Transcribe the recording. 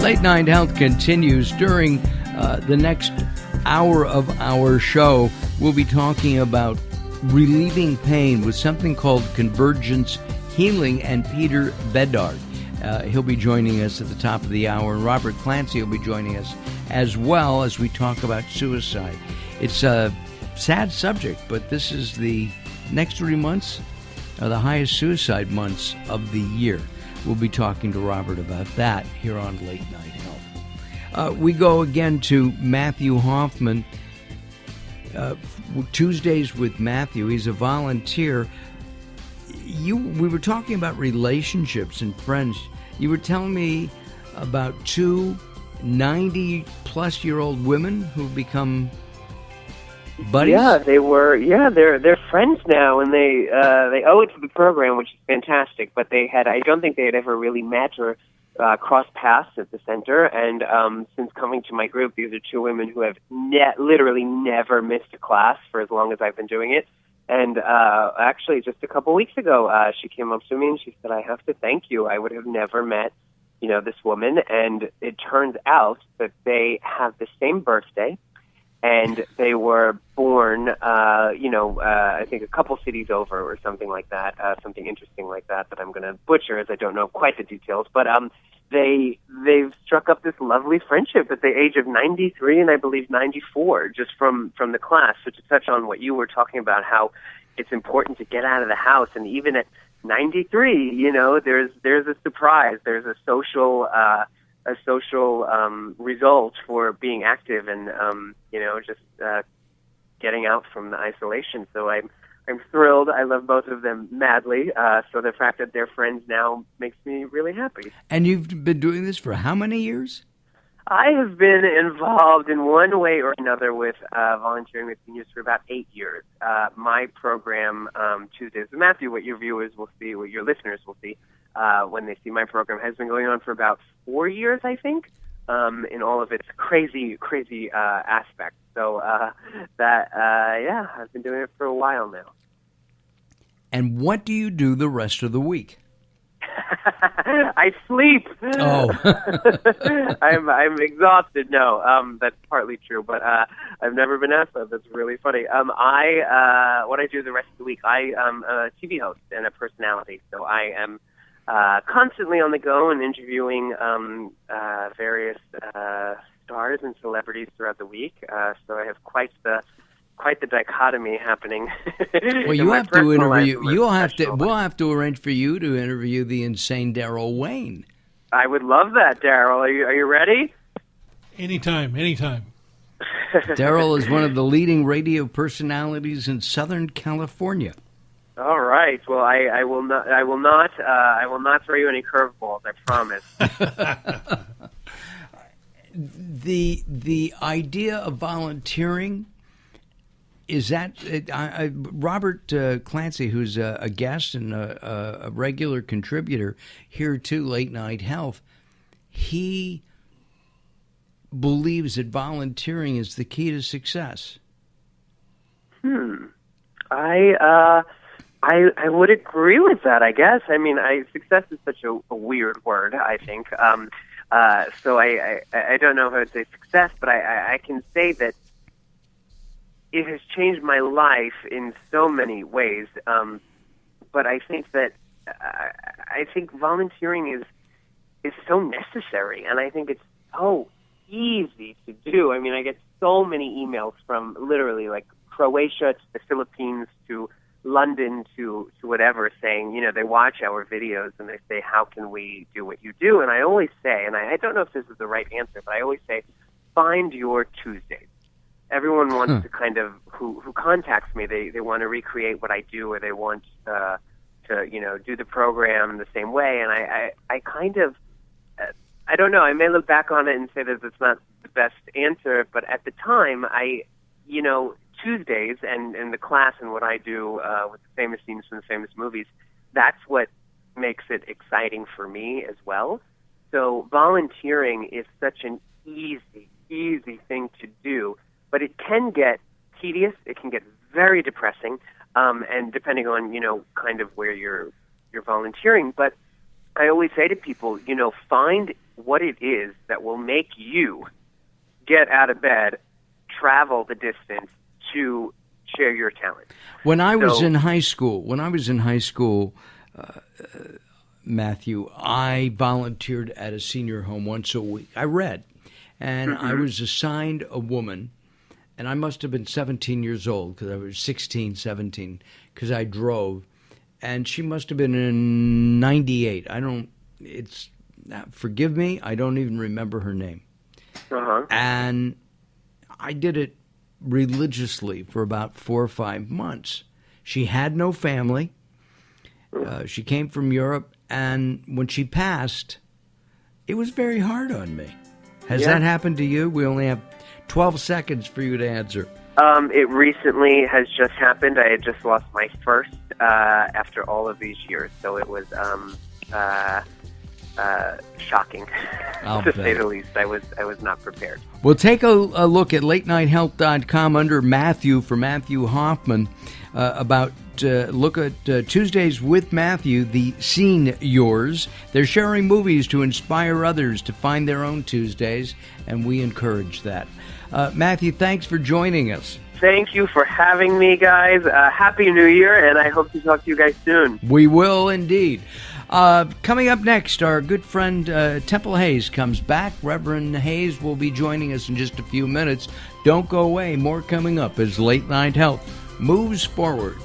Late Night Health continues. During the next hour of our show, we'll be talking about relieving pain with something called Convergence Healing and Peter Bedard. He'll be joining us at the top of the hour, and Robert Clancy will be joining us as well as we talk about suicide. It's a sad subject, but this is the next 3 months are the highest suicide months of the year. We'll be talking to Robert about that here on Late Night Health. We go again to Matthew Hoffman. Tuesdays with Matthew. He's a volunteer. We were talking about relationships and friends. You were telling me about two 90-plus-year-old women who become buddies? Yeah, they were. Yeah, they're friends now, and they owe it to the program, which is fantastic. But I don't think they had ever really met or crossed paths at the center. And since coming to my group, these are two women who have literally never missed a class for as long as I've been doing it. And actually, just a couple weeks ago, she came up to me and she said, "I have to thank you. I would have never met, this woman." And it turns out that they have the same birthday. And they were born, I think a couple cities over or something like that, something interesting like that I'm going to butcher as I don't know quite the details. But they've struck up this lovely friendship at the age of 93 and I believe 94, just from the class. So to touch on what you were talking about, how it's important to get out of the house, and even at 93, there's a surprise, there's a social result for being active and just getting out from the isolation. So I'm thrilled. I love both of them madly. So the fact that they're friends now makes me really happy. And you've been doing this for how many years? I have been involved in one way or another with volunteering with seniors for about 8 years. My program, Tuesdays with Matthew, what your viewers will see, what your listeners will see, when they see my program, has been going on for about 4 years, I think, in all of its crazy aspects. So I've been doing it for a while now. And what do you do the rest of the week? I sleep. Oh. I'm exhausted. No, that's partly true, but I've never been asked that. That's really funny. What I do the rest of the week, I am a TV host and a personality, so I am constantly on the go and interviewing various stars and celebrities throughout the week. So I have quite the dichotomy happening. Well, you have to interview. We'll have to arrange for you to interview the insane Daryl Wayne. I would love that, Daryl. Are you ready? Anytime. Daryl is one of the leading radio personalities in Southern California. All right. Well, I will not throw you any curveballs. I promise. The idea of volunteering. Is that Robert Clancy, who's a guest and a regular contributor here to Late Night Health, he believes that volunteering is the key to success. I would agree with that, I guess. I mean, success is such a weird word, I think. So I don't know if I would say success, but I can say that it has changed my life in so many ways. But I think that volunteering is so necessary, and I think it's so easy to do. I mean, I get so many emails from literally like Croatia to the Philippines to London to whatever, saying, they watch our videos and they say, how can we do what you do? And I always say, and I don't know if this is the right answer, but I always say, find your Tuesdays. Everyone wants to kind of, who contacts me, they want to recreate what I do, or they want to do the program the same way. And I kind of, I don't know, I may look back on it and say that it's not the best answer, but at the time, Tuesdays and the class and what I do with the famous scenes from the famous movies, that's what makes it exciting for me as well. So volunteering is such an easy thing to do, but it can get tedious, it can get very depressing, and depending on, kind of where you're volunteering. But I always say to people, find what it is that will make you get out of bed, travel the distance to share your talent. When I was in high school, Matthew, I volunteered at a senior home once a week. I read, and I was assigned a woman, and I must have been 17 years old because I was 16, 17, because I drove, and she must have been in 98. Forgive me, I don't even remember her name. And I did it religiously for about 4 or 5 months. She had no family. She came from Europe, and when she passed, it was very hard on me. Has that happened to you? We only have 12 seconds for you to answer. It recently has just happened. I had just lost my first after all of these years, so it was shocking, to say the least. I was not prepared. Well, take a look at latenighthealth.com under Matthew for Matthew Hoffman look at Tuesdays with Matthew, the Scene-iors. They're sharing movies to inspire others to find their own Tuesdays, and we encourage that. Matthew, thanks for joining us. Thank you for having me, guys. Happy New Year, and I hope to talk to you guys soon. We will indeed. Coming up next, our good friend Temple Hayes comes back. Reverend Hayes will be joining us in just a few minutes. Don't go away. More coming up as Late Night Health moves forward.